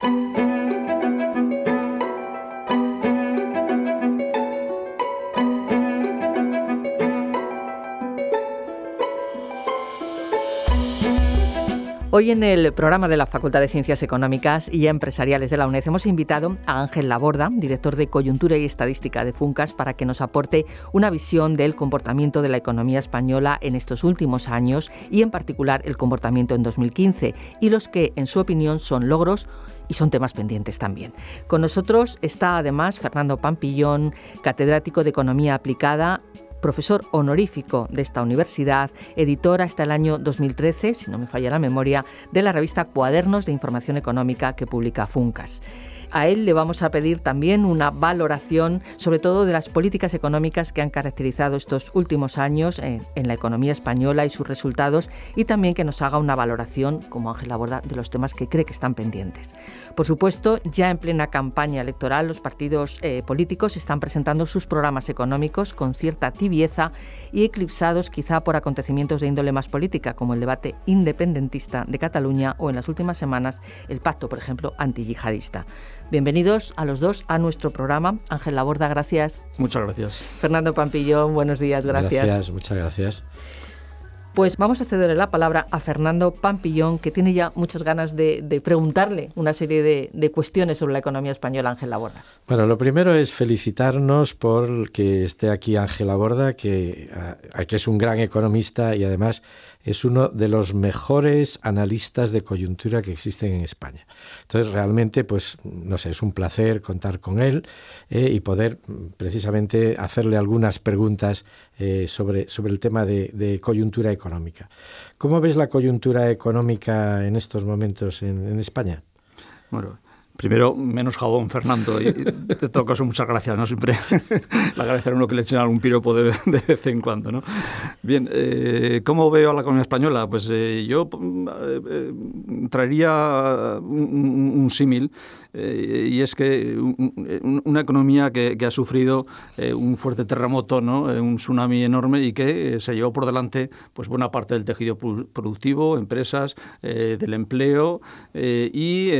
Hoy en el programa de la Facultad de Ciencias Económicas y Empresariales de la UNED hemos invitado a Ángel Laborda, director de Coyuntura y Estadística de Funcas, para que nos aporte una visión del comportamiento de la economía española en estos últimos años y en particular el comportamiento en 2015 y los que, en su opinión, son logros y son temas pendientes también. Con nosotros está además Fernando Pampillón, catedrático de Economía Aplicada, profesor honorífico de esta universidad, editor hasta el año 2013, si no me falla la memoria, de la revista Cuadernos de Información Económica que publica Funcas. A él le vamos a pedir también una valoración, sobre todo de las políticas económicas que han caracterizado estos últimos años en la economía española y sus resultados, y también que nos haga una valoración, como Ángel Laborda, de los temas que cree que están pendientes. Por supuesto, ya en plena campaña electoral, los partidos políticos están presentando sus programas económicos con cierta tibieza y eclipsados quizá por acontecimientos de índole más política, como el debate independentista de Cataluña o en las últimas semanas el pacto, por ejemplo, antiyihadista. Bienvenidos a los dos a nuestro programa. Ángel Laborda, gracias. Muchas gracias. Fernando Pampillón, buenos días, gracias. Gracias, muchas gracias. Pues vamos a cederle la palabra a Fernando Pampillón, que tiene ya muchas ganas de preguntarle una serie de cuestiones sobre la economía española a Ángel Laborda. Bueno, lo primero es felicitarnos por que esté aquí Ángel Laborda, que es un gran economista y además es uno de los mejores analistas de coyuntura que existen en España. Entonces, realmente, pues, no sé, es un placer contar con él y poder precisamente hacerle algunas preguntas sobre el tema de coyuntura económica. ¿Cómo ves la coyuntura económica en estos momentos en España? Bueno, primero, menos jabón, Fernando, y de todo caso, muchas gracias, ¿no? Siempre le agradecer a uno que le echen algún piropo de vez en cuando, ¿no? Bien, ¿cómo veo a la economía española? Pues yo traería un símil, y es que una economía que ha sufrido un fuerte terremoto, ¿no? Un tsunami enorme y que se llevó por delante pues buena parte del tejido productivo, empresas, del empleo y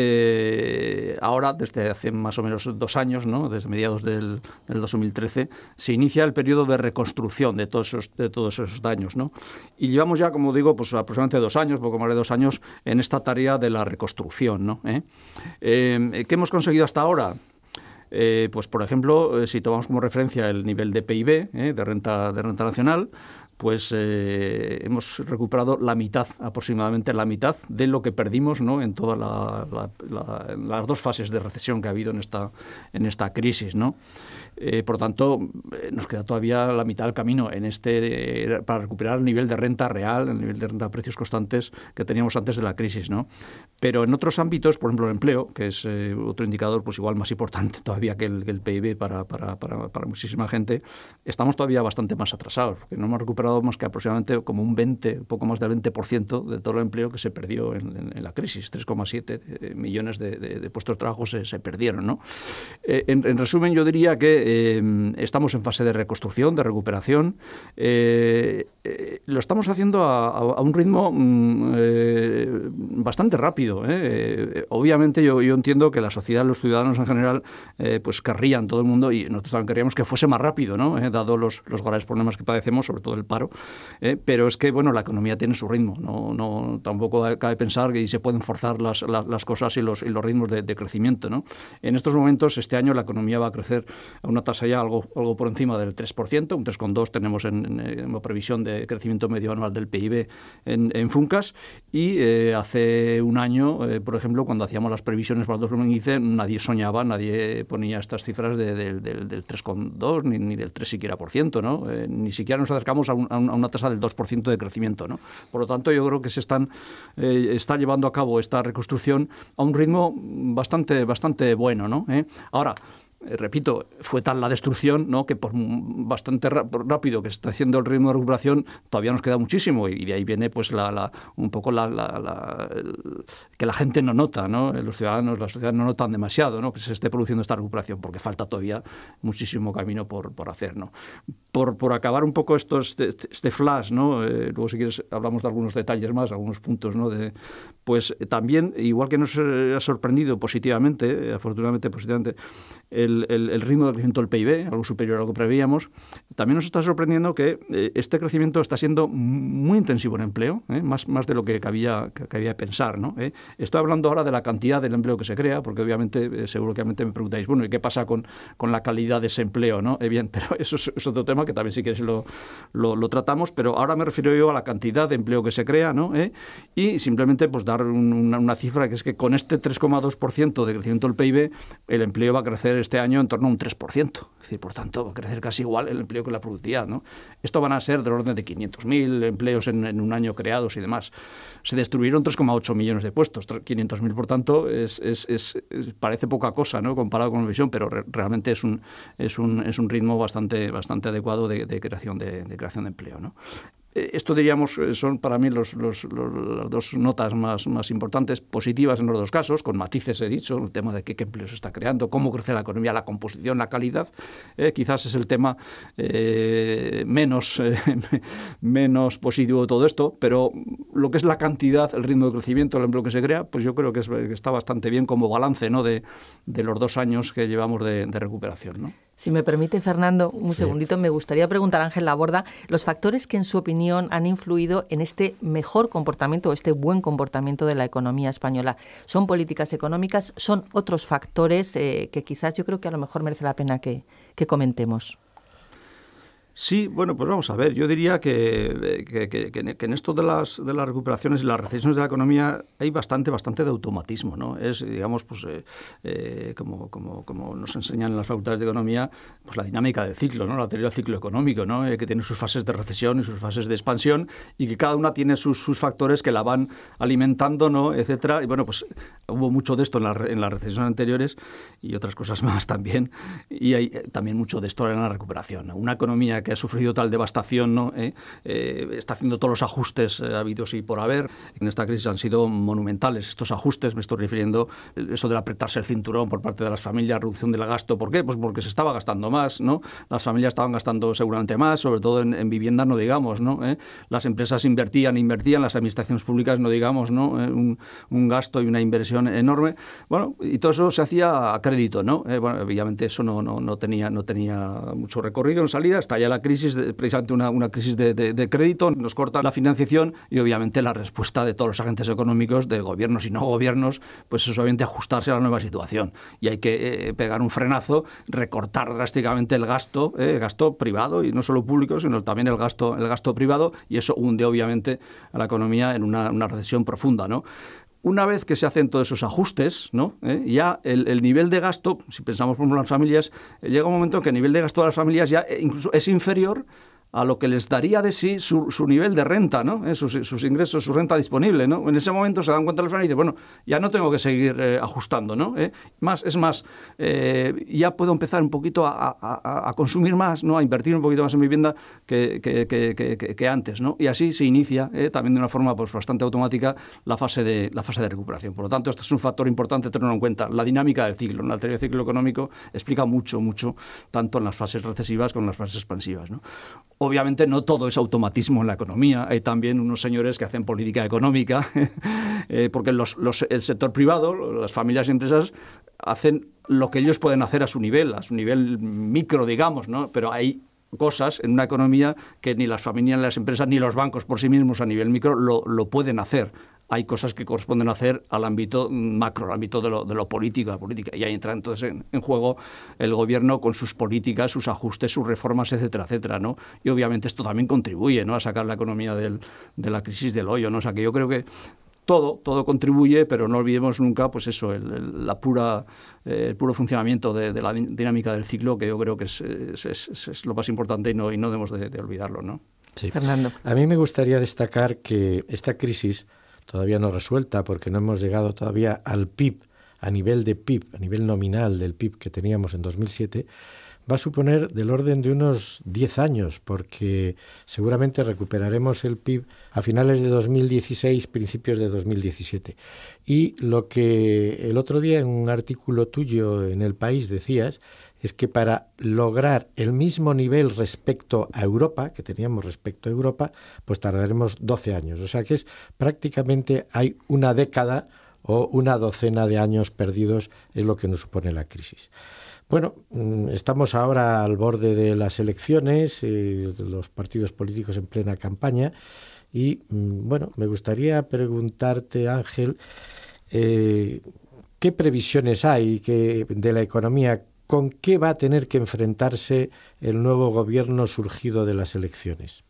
ahora, desde hace más o menos 2 años, ¿no? Desde mediados del 2013, se inicia el periodo de reconstrucción de todos esos daños, ¿no? Y llevamos ya, como digo, pues aproximadamente 2 años, poco más de 2 años, en esta tarea de la reconstrucción, ¿no? ¿Qué hemos conseguido hasta ahora? Pues, por ejemplo, si tomamos como referencia el nivel de PIB, de renta nacional, pues hemos recuperado la mitad, aproximadamente la mitad de lo que perdimos, ¿no? En todas las 2 fases de recesión que ha habido en esta crisis, ¿no? Por lo tanto, nos queda todavía la mitad del camino para recuperar el nivel de renta real, el nivel de renta a precios constantes que teníamos antes de la crisis, ¿no? Pero en otros ámbitos, por ejemplo el empleo, que es otro indicador pues igual más importante todavía que el PIB para muchísima gente, estamos todavía bastante más atrasados, porque no hemos recuperado más que aproximadamente como poco más del 20% de todo el empleo que se perdió en la crisis. 3,7 millones de puestos de trabajo se perdieron, ¿no? En resumen, yo diría que estamos en fase de reconstrucción, de recuperación. Lo estamos haciendo a un ritmo bastante rápido. Obviamente yo entiendo que la sociedad, los ciudadanos en general, pues querrían, todo el mundo, y nosotros también querríamos que fuese más rápido, ¿no? Dado los graves problemas que padecemos, sobre todo el paro. Pero es que, bueno, la economía tiene su ritmo. No tampoco cabe pensar que se pueden forzar las cosas y los ritmos de crecimiento, ¿no? En estos momentos, este año, la economía va a crecer a una tasa ya algo por encima del 3%, un 3,2% tenemos en previsión de crecimiento medio anual del PIB en Funcas, y hace un año, por ejemplo, cuando hacíamos las previsiones para el 2015, nadie ponía estas cifras del 3,2 ni del 3 siquiera por ciento, ¿no? Ni siquiera nos acercamos a una tasa del 2% de crecimiento, ¿no? Por lo tanto, yo creo que se está llevando a cabo esta reconstrucción a un ritmo bastante bueno, ¿no? Ahora, repito, fue tal la destrucción, ¿no?, que por bastante rápido que se está haciendo el ritmo de recuperación, todavía nos queda muchísimo, y de ahí viene pues un poco que la gente no nota, ¿no? Los ciudadanos, la sociedad no notan demasiado, ¿no?, que se esté produciendo esta recuperación, porque falta todavía muchísimo camino por hacer, ¿no? Por acabar un poco este flash, ¿no? Luego si quieres hablamos de algunos detalles más, algunos puntos, ¿no? Pues también, igual que nos ha sorprendido positivamente, afortunadamente positivamente, el ritmo de crecimiento del PIB, algo superior a lo que preveíamos, también nos está sorprendiendo que este crecimiento está siendo muy intensivo en empleo, más de lo que cabía pensar, ¿no? Estoy hablando ahora de la cantidad del empleo que se crea, porque obviamente, seguramente me preguntáis, bueno, ¿y qué pasa con la calidad de ese empleo, ¿no? Bien, pero eso es otro tema que también si quieres lo tratamos, pero ahora me refiero yo a la cantidad de empleo que se crea, ¿no? Y simplemente pues dar una cifra, que es que con este 3,2% de crecimiento del PIB, el empleo va a crecer este año en torno a un 3%. Es decir, por tanto, va a crecer casi igual el empleo que la productividad, ¿no? Esto van a ser del orden de 500.000 empleos en un año creados y demás. Se destruyeron 3,8 millones de puestos, 500.000, por tanto, parece poca cosa, ¿no?, comparado con la visión, pero realmente es un ritmo bastante adecuado de creación de empleo, ¿no? Esto, diríamos, son para mí las dos notas más importantes, positivas en los dos casos, con matices he dicho, el tema de qué empleo se está creando, cómo crece la economía, la composición, la calidad. Quizás es el tema menos positivo de todo esto, pero lo que es la cantidad, el ritmo de crecimiento, el empleo que se crea, pues yo creo que está bastante bien como balance, ¿no?, de los 2 años que llevamos de recuperación, ¿no? Si me permite, Fernando, un segundito, me gustaría preguntar a Ángel Laborda los factores que en su opinión han influido en este mejor comportamiento o este buen comportamiento de la economía española. ¿Son políticas económicas? ¿Son otros factores que quizás yo creo que a lo mejor merece la pena que comentemos? Sí, bueno, pues vamos a ver. Yo diría que en esto de las recuperaciones y las recesiones de la economía hay bastante de automatismo, ¿no? Es, digamos, pues como nos enseñan en las facultades de economía, pues la dinámica del ciclo, ¿no? La teoría del ciclo económico, ¿no? Que tiene sus fases de recesión y sus fases de expansión, y que cada una tiene sus factores que la van alimentando, ¿no?, etcétera. Y bueno, pues hubo mucho de esto en las recesiones anteriores y otras cosas más también. Y hay también mucho de esto en la recuperación, ¿no? Una economía que ha sufrido tal devastación, ¿no?, está haciendo todos los ajustes habidos y por haber. En esta crisis han sido monumentales estos ajustes, me estoy refiriendo a eso de apretarse el cinturón por parte de las familias, reducción del gasto. ¿Por qué? Pues porque se estaba gastando más, ¿no? Las familias estaban gastando seguramente más, sobre todo en vivienda, no digamos, ¿no? Las empresas invertían, las administraciones públicas, no digamos, ¿no? Un gasto y una inversión enorme. Bueno, y todo eso se hacía a crédito, ¿no? Bueno, obviamente eso no tenía mucho recorrido en salida, hasta ya la crisis, precisamente una crisis de crédito, nos corta la financiación y obviamente la respuesta de todos los agentes económicos, de gobiernos y no gobiernos, pues es obviamente ajustarse a la nueva situación. Y hay que pegar un frenazo, recortar drásticamente el gasto privado, y no solo público, sino también el gasto privado, y eso hunde obviamente a la economía en una recesión profunda, ¿no? Una vez que se hacen todos esos ajustes, ¿no?, ya el nivel de gasto, si pensamos por ejemplo en las familias, llega un momento en que el nivel de gasto de las familias ya incluso es inferior a lo que les daría de sí su nivel de renta, ¿no? Sus ingresos, su renta disponible, ¿no? En ese momento se dan cuenta las familias y dicen, bueno, ya no tengo que seguir ajustando, ¿no? Ya puedo empezar un poquito a consumir más, ¿no?, a invertir un poquito más en vivienda que antes, ¿no? Y así se inicia también de una forma pues bastante automática la fase de recuperación. Por lo tanto, este es un factor importante tenerlo en cuenta. La dinámica del ciclo, ¿no? La teoría del ciclo económico explica mucho, tanto en las fases recesivas como en las fases expansivas, ¿no? Obviamente no todo es automatismo en la economía. Hay también unos señores que hacen política económica, porque el sector privado, las familias y empresas, hacen lo que ellos pueden hacer a su nivel micro, digamos, ¿no? Pero hay cosas en una economía que ni las familias, ni las empresas, ni los bancos por sí mismos a nivel micro lo pueden hacer. Hay cosas que corresponden hacer al ámbito macro, al ámbito de lo político, la política. Y ahí entra entonces en juego el gobierno con sus políticas, sus ajustes, sus reformas, etcétera, etcétera, ¿no? Y obviamente esto también contribuye, ¿no?, a sacar la economía de la crisis del hoyo, ¿no? O sea, que yo creo que todo contribuye, pero no olvidemos nunca, pues eso, el puro funcionamiento de la dinámica del ciclo, que yo creo que es lo más importante y no debemos de olvidarlo, ¿no? Sí. Fernando. A mí me gustaría destacar que esta crisis todavía no resuelta, porque no hemos llegado todavía al PIB a nivel de PIB, a nivel nominal del PIB que teníamos en 2007, va a suponer del orden de unos 10 años, porque seguramente recuperaremos el PIB a finales de 2016, principios de 2017. Y lo que el otro día en un artículo tuyo en El País decías es que para lograr el mismo nivel respecto a Europa, que teníamos respecto a Europa, pues tardaremos 12 años. O sea que es prácticamente hay una década o una docena de años perdidos, es lo que nos supone la crisis. Bueno, estamos ahora al borde de las elecciones, los partidos políticos en plena campaña y, bueno, me gustaría preguntarte, Ángel, ¿qué previsiones hay de la economía? ¿Con qué va a tener que enfrentarse el nuevo gobierno surgido de las elecciones?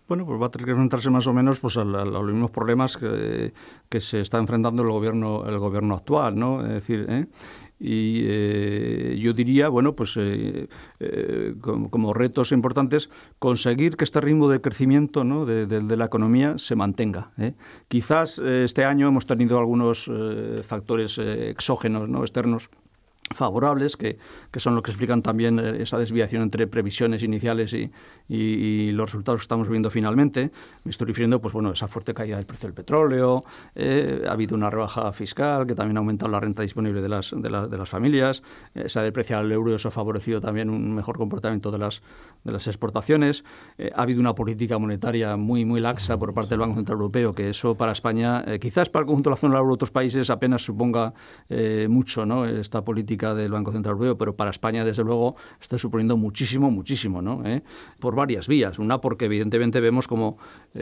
Bueno, pues va a tener que enfrentarse más o menos pues a los mismos problemas que se está enfrentando el gobierno actual, ¿no? Es decir, y yo diría, bueno, pues como retos importantes, conseguir que este ritmo de crecimiento, ¿no?, de la economía se mantenga. Quizás este año hemos tenido algunos factores exógenos, ¿no?, externos, favorables, que son lo que explican también esa desviación entre previsiones iniciales y los resultados que estamos viendo finalmente. Me estoy refiriendo, pues bueno, a esa fuerte caída del precio del petróleo, ha habido una rebaja fiscal que también ha aumentado la renta disponible de las familias, se ha depreciado el euro y eso ha favorecido también un mejor comportamiento de las exportaciones, ha habido una política monetaria muy, muy laxa por parte del Banco Central Europeo, que eso para España, quizás para el conjunto de la zona del euro y otros países apenas suponga mucho, ¿no?, esta política del Banco Central Europeo, pero para España, desde luego, está suponiendo muchísimo, ¿no? Por varias vías. Una, porque evidentemente vemos como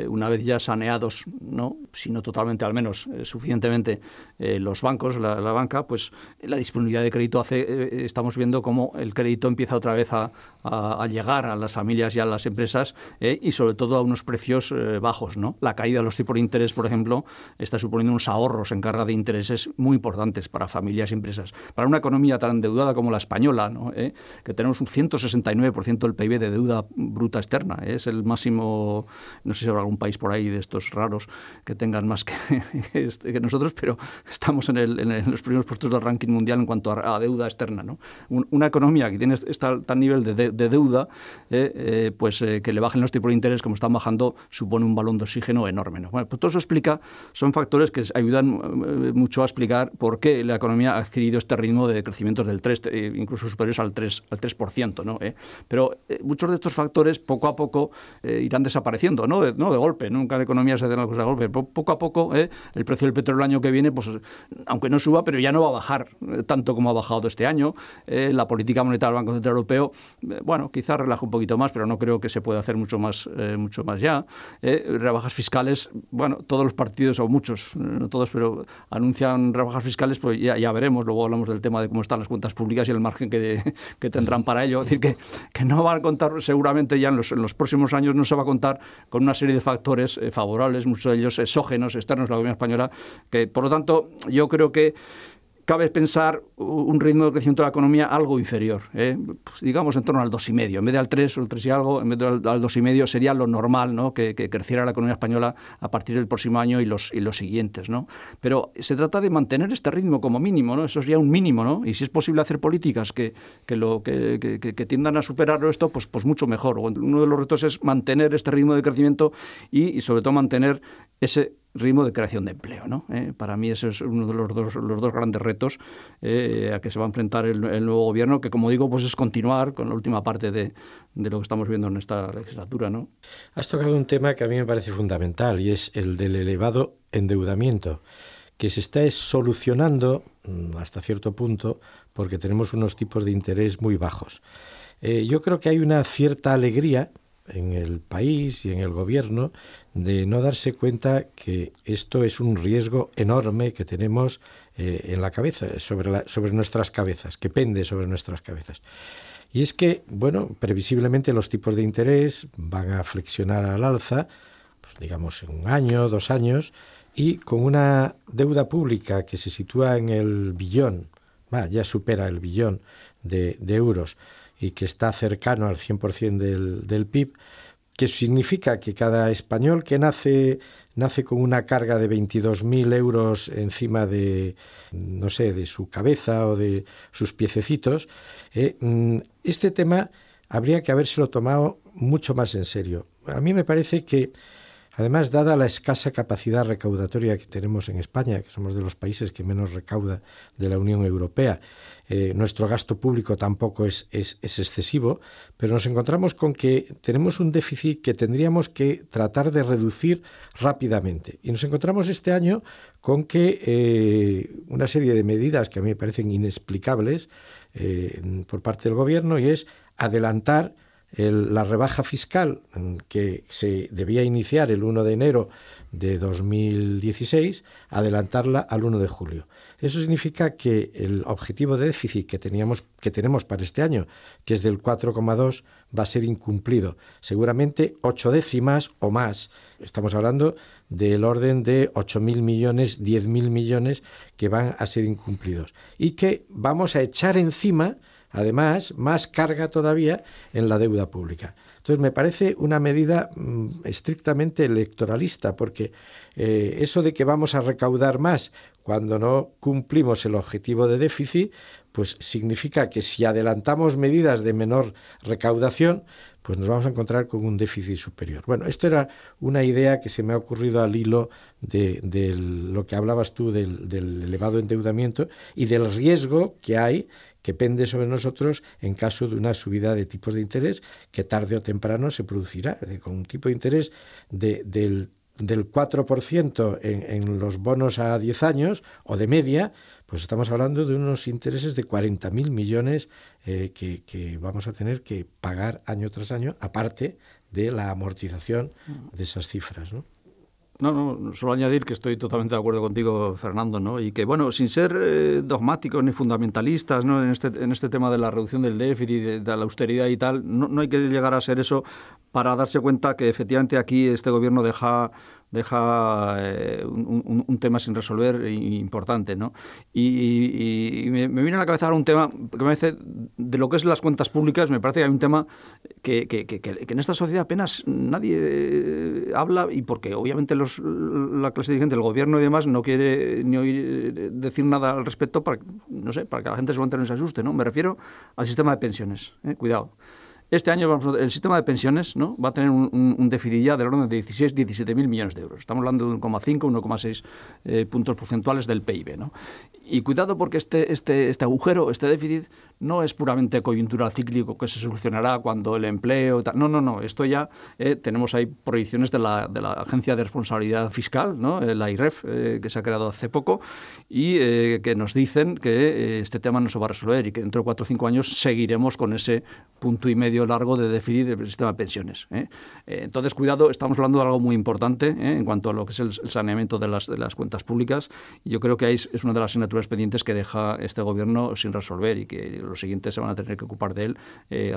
una vez ya saneados, ¿no?, si no totalmente, al menos suficientemente, los bancos, la banca, pues la disponibilidad de crédito estamos viendo cómo el crédito empieza otra vez a llegar a las familias y a las empresas y sobre todo a unos precios bajos, ¿no? La caída de los tipos de interés, por ejemplo, está suponiendo unos ahorros en carga de intereses muy importantes para familias y empresas. Para una economía tan endeudada como la española, ¿no?, que tenemos un 169% del PIB de deuda bruta externa, es el máximo, no sé si habrá algún país por ahí de estos raros que tengan más que nosotros, pero estamos en los primeros puestos del ranking mundial en cuanto a deuda externa, ¿no? Una economía que tiene tal nivel de deuda, pues que le bajen los tipos de interés como están bajando, supone un balón de oxígeno enorme, ¿no? Bueno, pues todo eso son factores que ayudan mucho a explicar por qué la economía ha adquirido este ritmo de crecimientos del 3, incluso superiores al 3%, ¿no? Pero muchos de estos factores poco a poco irán desapareciendo, no de golpe, nunca la economía se hace una cosa de golpe, poco a poco el precio del petróleo el año que viene, pues aunque no suba, pero ya no va a bajar tanto como ha bajado este año. La política monetaria del Banco Central Europeo, bueno, quizás relaja un poquito más, pero no creo que se pueda hacer mucho más ya. Rebajas fiscales, bueno, todos los partidos, o muchos, no todos, pero anuncian rebajas fiscales, pues ya veremos, luego hablamos del tema de cómo están las cuentas públicas y el margen que tendrán para ello. Es decir, que no van a contar, seguramente ya en los próximos años no se va a contar con una serie de factores favorables, muchos de ellos exógenos, externos a la economía española, que por lo tanto yo creo que cabe pensar un ritmo de crecimiento de la economía algo inferior, pues digamos en torno al 2,5. En vez de al 3 o el 3 y algo, en vez de al 2,5 sería lo normal, ¿no?, que creciera la economía española a partir del próximo año y los siguientes, ¿no? Pero se trata de mantener este ritmo como mínimo, ¿no? Eso sería un mínimo, ¿no? Y si es posible hacer políticas que tiendan a superarlo esto, pues mucho mejor. Uno de los retos es mantener este ritmo de crecimiento y sobre todo mantener ese ritmo de creación de empleo, ¿no? Para mí ese es uno de los dos grandes retos a que se va a enfrentar el nuevo gobierno, que como digo, pues es continuar con la última parte de lo que estamos viendo en esta legislatura, ¿no? Has tocado un tema que a mí me parece fundamental y es el del elevado endeudamiento, que se está solucionando hasta cierto punto porque tenemos unos tipos de interés muy bajos. Yo creo que hay una cierta alegría en el país y en el gobierno de no darse cuenta que esto es un riesgo enorme que tenemos en la cabeza, sobre nuestras cabezas, que pende sobre nuestras cabezas. Y es que, bueno, previsiblemente los tipos de interés van a flexionar al alza, pues digamos en 1 año, 2 años, y con una deuda pública que se sitúa en el billón, ya supera el billón de euros, y que está cercano al 100% del PIB, que significa que cada español que nace con una carga de 22.000 euros encima de, no sé, de su cabeza o de sus piececitos, este tema habría que habérselo tomado mucho más en serio. A mí me parece que, además, dada la escasa capacidad recaudatoria que tenemos en España, que somos de los países que menos recauda de la Unión Europea, nuestro gasto público tampoco es excesivo, pero nos encontramos con que tenemos un déficit que tendríamos que tratar de reducir rápidamente. Y nos encontramos este año con que una serie de medidas que a mí me parecen inexplicables por parte del Gobierno, y es adelantar la rebaja fiscal que se debía iniciar el 1 de enero de 2016, adelantarla al 1 de julio. Eso significa que el objetivo de déficit que tenemos para este año, que es del 4,2, va a ser incumplido. Seguramente 8 décimas o más. Estamos hablando del orden de 8.000 millones, 10.000 millones que van a ser incumplidos. Y que vamos a echar encima, además, más carga todavía en la deuda pública. Entonces, me parece una medida estrictamente electoralista, porque eso de que vamos a recaudar más cuando no cumplimos el objetivo de déficit, pues significa que si adelantamos medidas de menor recaudación, pues nos vamos a encontrar con un déficit superior. Bueno, esto era una idea que se me ha ocurrido al hilo de lo que hablabas tú del elevado endeudamiento y del riesgo que hay, que pende sobre nosotros en caso de una subida de tipos de interés que tarde o temprano se producirá. Es decir, con un tipo de interés del 4% en los bonos a 10 años o de media, pues estamos hablando de unos intereses de 40.000 millones que vamos a tener que pagar año tras año, aparte de la amortización de esas cifras, ¿no? No, solo añadir que estoy totalmente de acuerdo contigo, Fernando, ¿no? Y que, bueno, sin ser dogmáticos ni fundamentalistas, ¿no? En este tema de la reducción del déficit, de la austeridad y tal, no hay que llegar a ser eso para darse cuenta que efectivamente aquí este gobierno deja un tema sin resolver importante, ¿no? Y me viene a la cabeza ahora un tema que me parece, de lo que es las cuentas públicas, me parece que hay un tema que en esta sociedad apenas nadie habla, y porque obviamente la clase dirigente, el gobierno y demás, no quiere ni oír decir nada al respecto para que la gente solamente no se asuste, ¿no? Me refiero al sistema de pensiones, cuidado. Este año el sistema de pensiones, ¿no?, va a tener un déficit ya del orden de 17.000 millones de euros. Estamos hablando de 1,5, 1,6 puntos porcentuales del PIB, ¿no? Y cuidado, porque este agujero, este déficit, no es puramente coyuntural cíclico que se solucionará cuando el empleo... No. Esto ya tenemos ahí proyecciones de la Agencia de Responsabilidad Fiscal, ¿no?, la IREF, que se ha creado hace poco, y que nos dicen que este tema no se va a resolver y que dentro de 4 o 5 años seguiremos con ese 1,5 largo de déficit del sistema de pensiones. Entonces, cuidado, estamos hablando de algo muy importante en cuanto a lo que es el saneamiento de las cuentas públicas, y yo creo que ahí es una de las asignaturas pendientes que deja este gobierno sin resolver y que los siguientes se van a tener que ocupar de él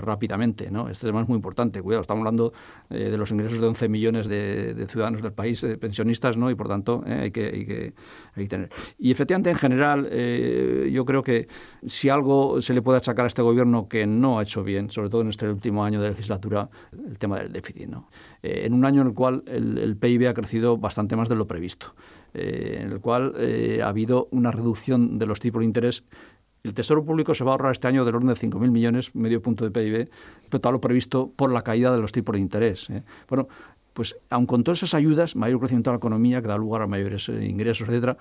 rápidamente, ¿no? Este tema es muy importante. Cuidado, estamos hablando de los ingresos de 11 millones de ciudadanos del país, pensionistas, ¿no? Y por tanto hay que tener. Y efectivamente, en general, yo creo que si algo se le puede achacar a este gobierno que no ha hecho bien, sobre todo en este último año de legislatura, el tema del déficit, ¿no? En un año en el cual el PIB ha crecido bastante más de lo previsto, en el cual ha habido una reducción de los tipos de interés. El Tesoro Público se va a ahorrar este año del orden de 5.000 millones, medio punto de PIB, respecto a lo previsto por la caída de los tipos de interés. Bueno, pues aun con todas esas ayudas, mayor crecimiento de la economía, que da lugar a mayores ingresos, etcétera,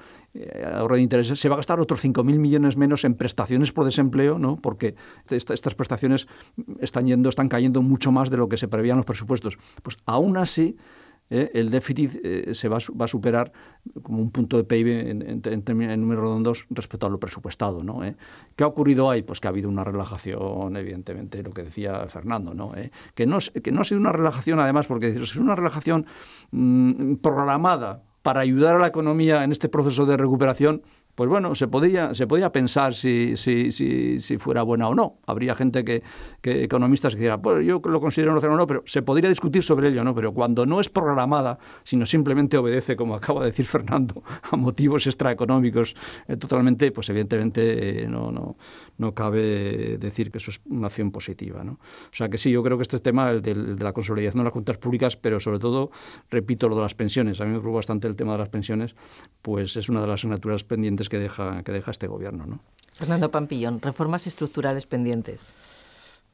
ahorro de intereses, se va a gastar otros 5.000 millones menos en prestaciones por desempleo, ¿no? Porque estas prestaciones están cayendo mucho más de lo que se preveían los presupuestos. Pues aún así, el déficit se va a superar como un punto de PIB en números redondos respecto a lo presupuestado, ¿no? ¿Qué ha ocurrido ahí? Pues que ha habido una relajación, evidentemente, lo que decía Fernando, ¿no? Que no ha sido una relajación, además, porque es una relajación programada para ayudar a la economía en este proceso de recuperación, pues bueno, se podía pensar si fuera buena o no. Habría gente que economistas que dijeran, pues yo lo considero no o no, pero se podría discutir sobre ello, ¿no? Pero cuando no es programada, sino simplemente obedece, como acaba de decir Fernando, a motivos extraeconómicos totalmente, pues evidentemente no cabe decir que eso es una acción positiva, ¿no? O sea que sí, yo creo que este es tema de la consolidación de las cuentas públicas, pero sobre todo, repito, lo de las pensiones. A mí me preocupa bastante el tema de las pensiones, pues es una de las asignaturas pendientes que deja este gobierno, ¿no? Fernando Pampillón, reformas estructurales pendientes.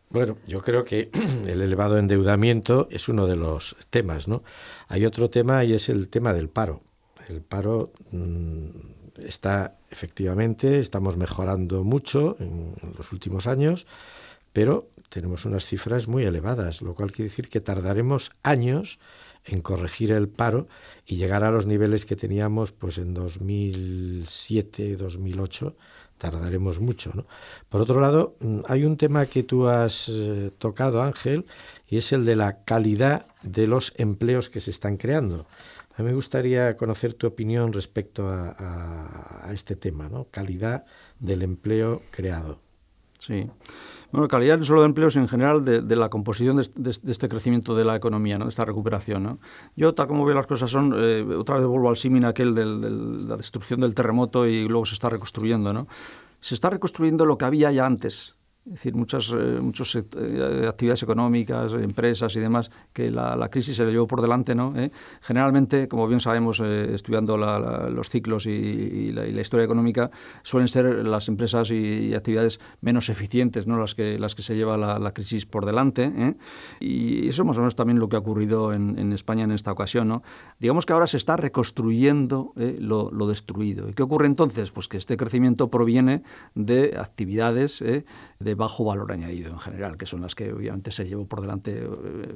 Bueno, yo creo que el elevado endeudamiento es uno de los temas, ¿no? Hay otro tema y es el tema del paro. El paro estamos mejorando mucho en los últimos años, pero tenemos unas cifras muy elevadas, lo cual quiere decir que tardaremos años en corregir el paro y llegar a los niveles que teníamos pues en 2007, 2008, tardaremos mucho, ¿no? Por otro lado, hay un tema que tú has tocado, Ángel, y es el de la calidad de los empleos que se están creando. A mí me gustaría conocer tu opinión respecto a este tema, ¿no? Calidad del empleo creado. Sí. Bueno, calidad no solo de empleos, en general de la composición de este crecimiento de la economía, ¿no? De esta recuperación, ¿no? Yo, tal como veo las cosas son, otra vez vuelvo al símil aquel de la destrucción del terremoto y luego se está reconstruyendo, ¿no? Se está reconstruyendo lo que había ya antes. Es decir, muchas actividades económicas, empresas y demás, que la crisis se le llevó por delante, ¿no? Generalmente, como bien sabemos, estudiando los ciclos y la historia económica, suelen ser las empresas y actividades menos eficientes, ¿no? Las que se lleva la crisis por delante, y eso más o menos también lo que ha ocurrido en España en esta ocasión, ¿no? Digamos que ahora se está reconstruyendo lo destruido. ¿Y qué ocurre entonces? Pues que este crecimiento proviene de actividades de bajo valor añadido en general, que son las que obviamente se llevó por delante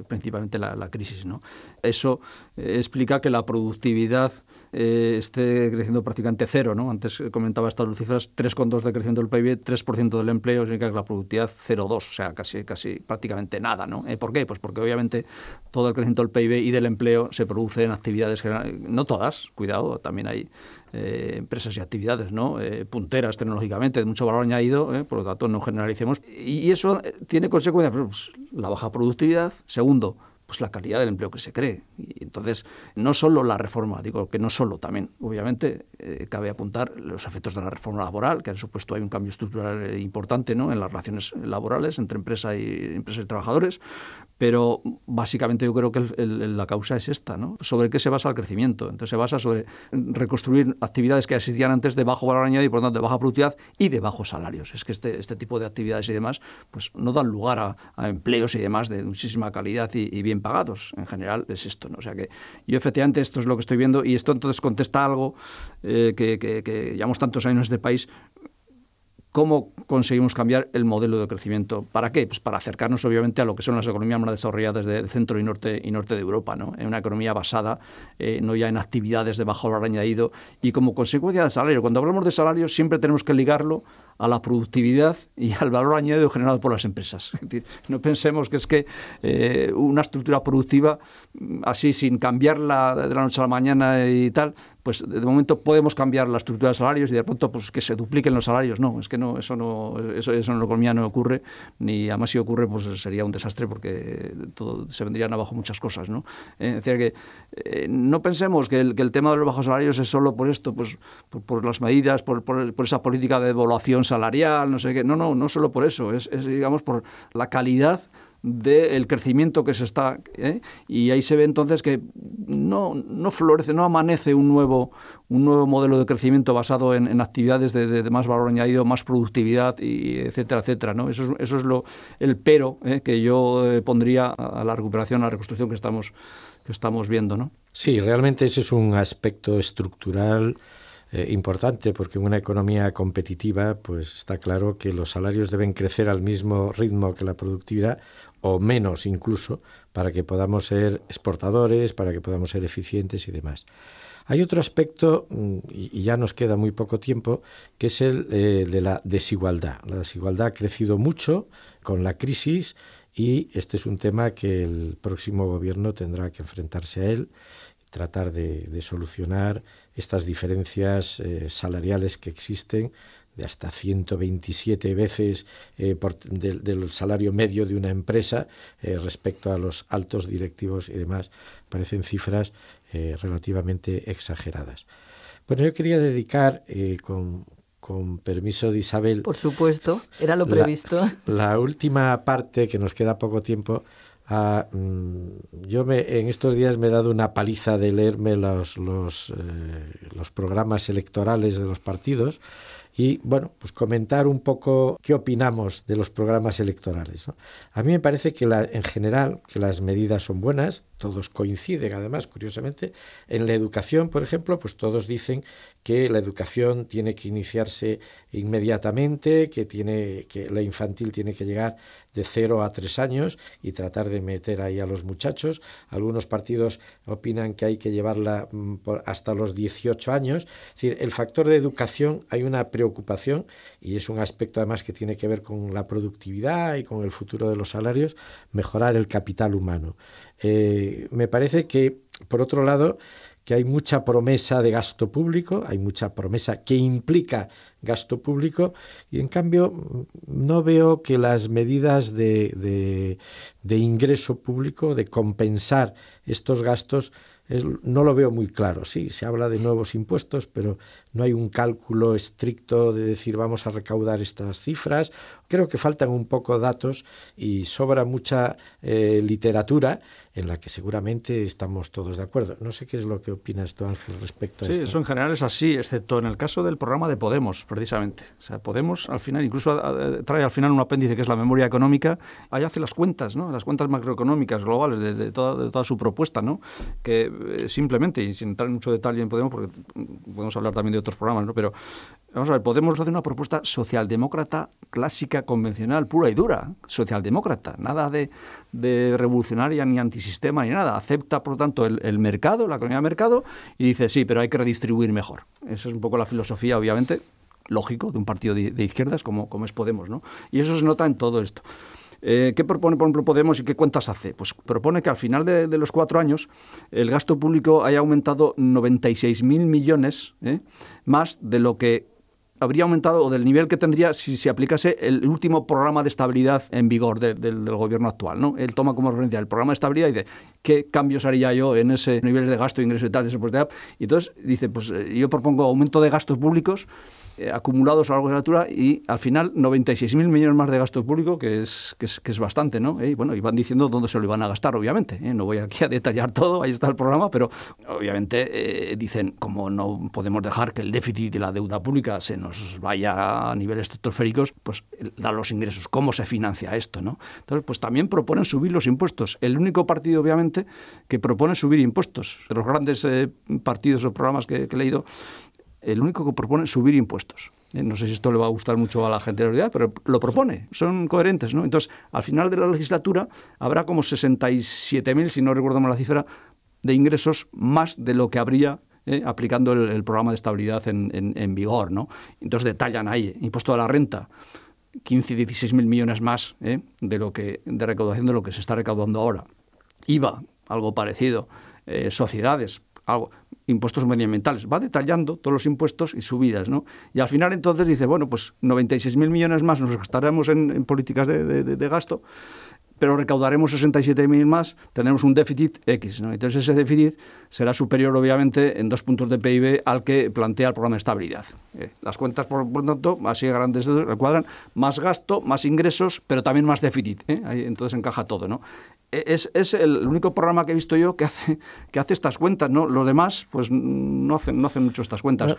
principalmente la crisis, ¿no? Eso explica que la productividad esté creciendo prácticamente cero, ¿no? Antes comentaba estas cifras, 3,2 de crecimiento del PIB, 3% del empleo, significa que la productividad 0,2, o sea, casi prácticamente nada, ¿no? ¿Por qué? Pues porque obviamente todo el crecimiento del PIB y del empleo se produce en actividades no todas, cuidado, también hay empresas y actividades, ¿no? Punteras tecnológicamente, de mucho valor añadido, por lo tanto no generalicemos. Y eso tiene consecuencias, pues, la baja productividad. Segundo, pues la calidad del empleo que se cree. Y entonces, no solo la reforma, digo que no solo, también, obviamente, cabe apuntar los efectos de la reforma laboral, que han supuesto hay un cambio estructural importante, ¿no? En las relaciones laborales entre empresa y trabajadores, pero básicamente yo creo que la causa es esta, ¿no? ¿Sobre qué se basa el crecimiento? Entonces se basa sobre reconstruir actividades que existían antes de bajo valor añadido y por lo tanto de baja productividad y de bajos salarios. Es que este tipo de actividades y demás pues no dan lugar a empleos y demás de muchísima calidad y bien pagados. En general es esto, ¿no? O sea que yo efectivamente esto es lo que estoy viendo y esto entonces contesta algo que llevamos tantos años en este país. ¿Cómo conseguimos cambiar el modelo de crecimiento? ¿Para qué? Pues para acercarnos, obviamente, a lo que son las economías más desarrolladas de centro y norte de Europa, ¿no? En una economía basada no ya en actividades de bajo valor añadido y como consecuencia del salario. Cuando hablamos de salario siempre tenemos que ligarlo a la productividad y al valor añadido generado por las empresas. Es decir, no pensemos que es que una estructura productiva, así sin cambiarla de la noche a la mañana y tal, pues de momento podemos cambiar la estructura de salarios y de pronto pues que se dupliquen los salarios. No, es que no, eso en la economía no ocurre, ni además si ocurre pues sería un desastre porque todo se vendrían abajo muchas cosas, ¿no? Es decir, que no pensemos que el tema de los bajos salarios es solo por esto, pues por las medidas, por esa política de devaluación salarial, no sé qué. No solo por eso, es digamos por la calidad del crecimiento que se está, y ahí se ve entonces que no florece, no amanece un nuevo modelo de crecimiento basado en actividades de más valor añadido, más productividad, y etcétera, etcétera, ¿no? Eso es el pero que yo pondría a la recuperación, a la reconstrucción que estamos viendo, ¿no? Sí, realmente ese es un aspecto estructural importante, porque en una economía competitiva pues está claro que los salarios deben crecer al mismo ritmo que la productividad o menos incluso, para que podamos ser exportadores, para que podamos ser eficientes y demás. Hay otro aspecto, y ya nos queda muy poco tiempo, que es el de la desigualdad. La desigualdad ha crecido mucho con la crisis y este es un tema que el próximo gobierno tendrá que enfrentarse a él, tratar de solucionar estas diferencias salariales que existen de hasta 127 veces del salario medio de una empresa respecto a los altos directivos y demás. Parecen cifras relativamente exageradas. Bueno, yo quería dedicar, con permiso de Isabel... Por supuesto, era lo previsto. La última parte, que nos queda poco tiempo... en estos días me he dado una paliza de leerme los programas electorales de los partidos y, bueno, pues comentar un poco qué opinamos de los programas electorales, ¿no? A mí me parece que en general que las medidas son buenas, todos coinciden además, curiosamente. En la educación, por ejemplo, pues todos dicen que la educación tiene que iniciarse inmediatamente, que la infantil tiene que llegar de 0 a 3 años y tratar de meter ahí a los muchachos. Algunos partidos opinan que hay que llevarla hasta los 18 años. Es decir, el factor de educación, hay una preocupación y es un aspecto además que tiene que ver con la productividad y con el futuro de los salarios, mejorar el capital humano. Me parece que, por otro lado, que hay mucha promesa de gasto público, hay mucha promesa que implica gasto público y, en cambio, no veo que las medidas de ingreso público, de compensar estos gastos, no lo veo muy claro. Sí, se habla de nuevos impuestos, pero no hay un cálculo estricto de decir vamos a recaudar estas cifras. Creo que faltan un poco datos y sobra mucha literatura en la que seguramente estamos todos de acuerdo. No sé qué es lo que opinas tú, Ángel, respecto a esto. Sí, eso en general es así, excepto en el caso del programa de Podemos, precisamente. O sea, Podemos al final, incluso trae al final un apéndice que es la memoria económica, ahí hace las cuentas, ¿no? Las cuentas macroeconómicas globales de toda su propuesta, ¿no? Que simplemente, y sin entrar en mucho detalle en Podemos, porque podemos hablar también de otros programas, ¿no? Pero vamos a ver, Podemos hace una propuesta socialdemócrata clásica, convencional, pura y dura, socialdemócrata, nada de revolucionaria ni antisistema ni nada. Acepta, por lo tanto, el mercado, la economía de mercado, y dice, sí, pero hay que redistribuir mejor. Esa es un poco la filosofía, obviamente, lógico, de un partido de izquierdas como es Podemos, ¿no? Y eso se nota en todo esto. ¿Qué propone, por ejemplo, Podemos y qué cuentas hace? Pues propone que al final de los 4 años el gasto público haya aumentado 96.000 millones más de lo que habría aumentado o del nivel que tendría si se aplicase el último programa de estabilidad en vigor del gobierno actual, ¿no? Él toma como referencia el programa de estabilidad y dice, ¿qué cambios haría yo en ese nivel de gasto, ingreso y tal? Y entonces dice, pues yo propongo aumento de gastos públicos acumulados a lo largo de la legislatura y al final 96.000 millones más de gasto público, que es bastante, ¿no? Y bueno, y van diciendo dónde se lo iban a gastar, obviamente. No voy aquí a detallar todo, ahí está el programa, pero obviamente dicen, como no podemos dejar que el déficit y la deuda pública se nos vaya a niveles estratosféricos, pues dar los ingresos. ¿Cómo se financia esto, no? Entonces, pues también proponen subir los impuestos. El único partido, obviamente, que propone subir impuestos. De los grandes partidos o programas que he leído, el único que propone es subir impuestos. No sé si esto le va a gustar mucho a la gente de la realidad, pero lo propone. Son coherentes, ¿no? Entonces, al final de la legislatura habrá como 67.000, si no recuerdo mal la cifra, de ingresos más de lo que habría aplicando el programa de estabilidad en vigor, ¿no? Entonces detallan ahí, impuesto a la renta, 15 y 16.000 millones más de recaudación de lo que se está recaudando ahora. IVA, algo parecido. Sociedades, algo, impuestos medioambientales. Va detallando todos los impuestos y subidas, ¿no? Y al final entonces dice, bueno, pues 96.000 millones más nos gastaremos en políticas de gasto, pero recaudaremos 67.000 más, tendremos un déficit X, ¿no? Entonces ese déficit será superior, obviamente, en 2 puntos de PIB al que plantea el programa de estabilidad. Las cuentas, por lo tanto, así grandes recuadran, más gasto, más ingresos, pero también más déficit. Ahí entonces encaja todo, ¿no? Es el único programa que he visto yo que hace estas cuentas, ¿no? Los demás, pues no hacen mucho estas cuentas.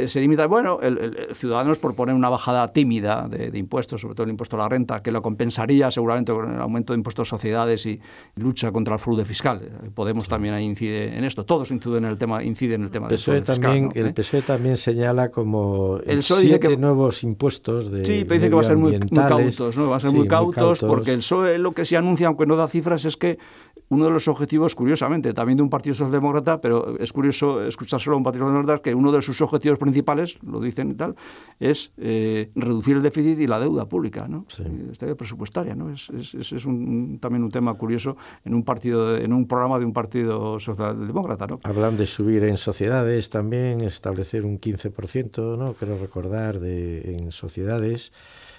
Se limita, bueno, el Ciudadanos propone una bajada tímida de impuestos, sobre todo el impuesto a la renta, que lo compensaría seguramente con el aumento de impuestos a sociedades y lucha contra el fraude fiscal. Podemos también ahí incide en esto. Todos inciden en el tema del fraude fiscal, ¿no? El PSOE también señala como 7 nuevos impuestos de sí, pero dice que va a ser muy cautos, ¿no? Va a ser muy cautos porque el PSOE lo que sí anuncia, aunque no da cifras, es que uno de los objetivos, curiosamente, también de un partido socialdemócrata, pero es curioso escuchárselo a un partido socialdemócrata, que uno de sus objetivos principales, lo dicen y tal, es reducir el déficit y la deuda pública, ¿no? Sí. Presupuestaria, ¿no? Es también un tema curioso en un programa de un partido socialdemócrata, ¿no? Hablan de subir en sociedades también, establecer un 15%, ¿no? Creo recordar, en sociedades.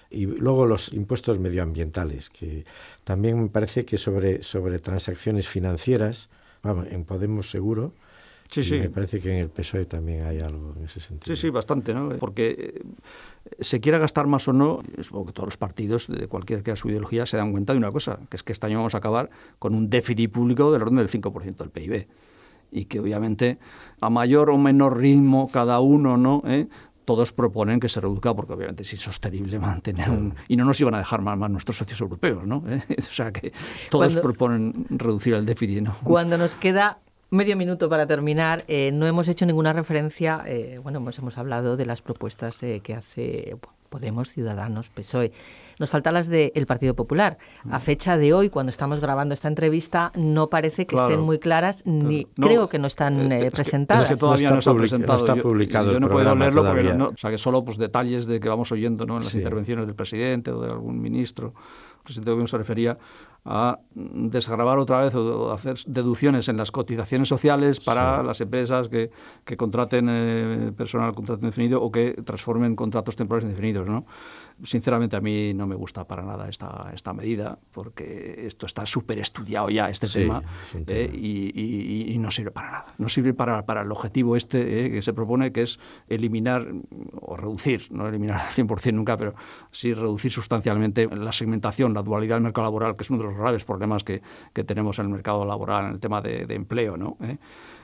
Y luego los impuestos medioambientales, que también me parece que sobre transacciones financieras, vamos, en Podemos seguro, sí, sí. Me parece que en el PSOE también hay algo en ese sentido. Sí, sí, bastante, ¿no? Porque se quiera gastar más o no, supongo que todos los partidos, de cualquier que sea su ideología, se dan cuenta de una cosa, que es que este año vamos a acabar con un déficit público del orden del 5% del PIB. Y que obviamente a mayor o menor ritmo cada uno, ¿no? Todos proponen que se reduzca, porque obviamente es insostenible mantener y no nos iban a dejar más nuestros socios europeos, ¿no? O sea que todos proponen reducir el déficit, ¿no? Cuando nos queda medio minuto para terminar, no hemos hecho ninguna referencia, hemos hablado de las propuestas que hace Podemos, Ciudadanos, PSOE. Nos faltan las del Partido Popular. A fecha de hoy, cuando estamos grabando esta entrevista, no parece que estén muy claras, ni creo que no están presentadas. Es que todavía no está presentado. No está publicado. Yo no puedo leerlo porque o sea, que solo detalles de que vamos oyendo, ¿no? En las intervenciones del presidente o de algún ministro. El presidente de gobierno se refería a desgravar otra vez o hacer deducciones en las cotizaciones sociales para las empresas que contraten personal contrato indefinido o que transformen contratos temporales indefinidos, ¿no? Sinceramente, a mí no me gusta para nada esta medida, porque esto está súper estudiado ya, tema, y no sirve para nada. No sirve para el objetivo que se propone, que es eliminar o reducir, no eliminar al 100% nunca, pero sí reducir sustancialmente la segmentación, la dualidad del mercado laboral, que es uno de los graves problemas que tenemos en el mercado laboral, en el tema de empleo, ¿no?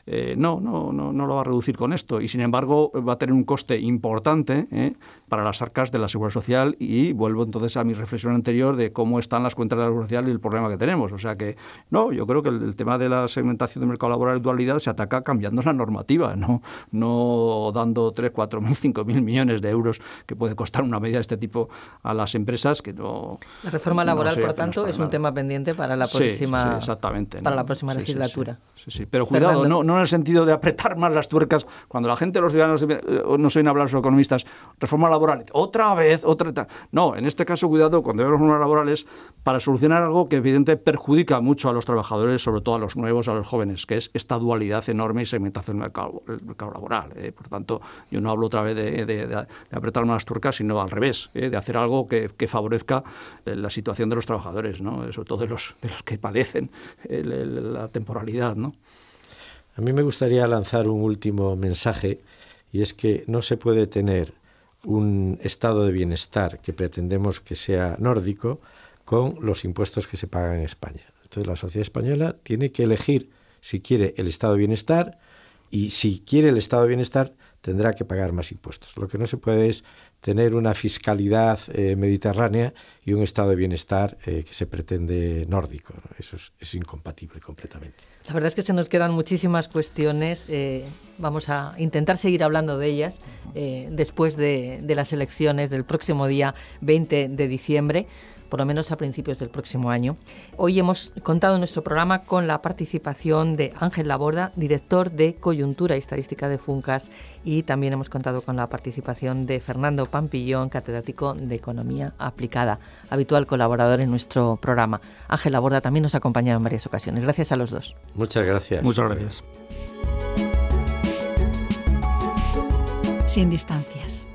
No lo va a reducir con esto, y sin embargo va a tener un coste importante para las arcas de la Seguridad Social, y vuelvo entonces a mi reflexión anterior de cómo están las cuentas de la Seguridad Social y el problema que tenemos. O sea que yo creo que el tema de la segmentación del mercado laboral y dualidad se ataca cambiando la normativa, no dando 3, 4 mil, 5 mil millones de euros que puede costar una medida de este tipo a las empresas, que no. La reforma laboral, por tanto, es un tema pendiente para la próxima, exactamente, para la próxima legislatura. Sí. Pero cuidado, no en el sentido de apretar más las tuercas. Cuando la gente, los ciudadanos, nos oyen hablar, los economistas, reforma laboral, otra vez. No, en este caso, cuidado, cuando hay reformas laborales, para solucionar algo que evidentemente perjudica mucho a los trabajadores, sobre todo a los nuevos, a los jóvenes, que es esta dualidad enorme y segmentación del mercado laboral. Por tanto, yo no hablo otra vez de apretar más las tuercas, sino al revés, de hacer algo que favorezca la situación de los trabajadores, ¿no? Sobre todo de los que padecen la temporalidad, ¿no? A mí me gustaría lanzar un último mensaje, y es que no se puede tener un estado de bienestar que pretendemos que sea nórdico con los impuestos que se pagan en España. Entonces la sociedad española tiene que elegir si quiere el estado de bienestar, y si quiere el estado de bienestar tendrá que pagar más impuestos. Lo que no se puede es tener una fiscalidad mediterránea y un estado de bienestar que se pretende nórdico, ¿no? Eso es incompatible completamente. La verdad es que se nos quedan muchísimas cuestiones. Vamos a intentar seguir hablando de ellas después de las elecciones del próximo día 20 de diciembre. Por lo menos a principios del próximo año. Hoy hemos contado en nuestro programa con la participación de Ángel Laborda, director de Coyuntura y Estadística de Funcas, y también hemos contado con la participación de Fernando Pampillón, catedrático de Economía Aplicada, habitual colaborador en nuestro programa. Ángel Laborda también nos ha acompañado en varias ocasiones. Gracias a los dos. Muchas gracias. Muchas gracias. Sin distancias.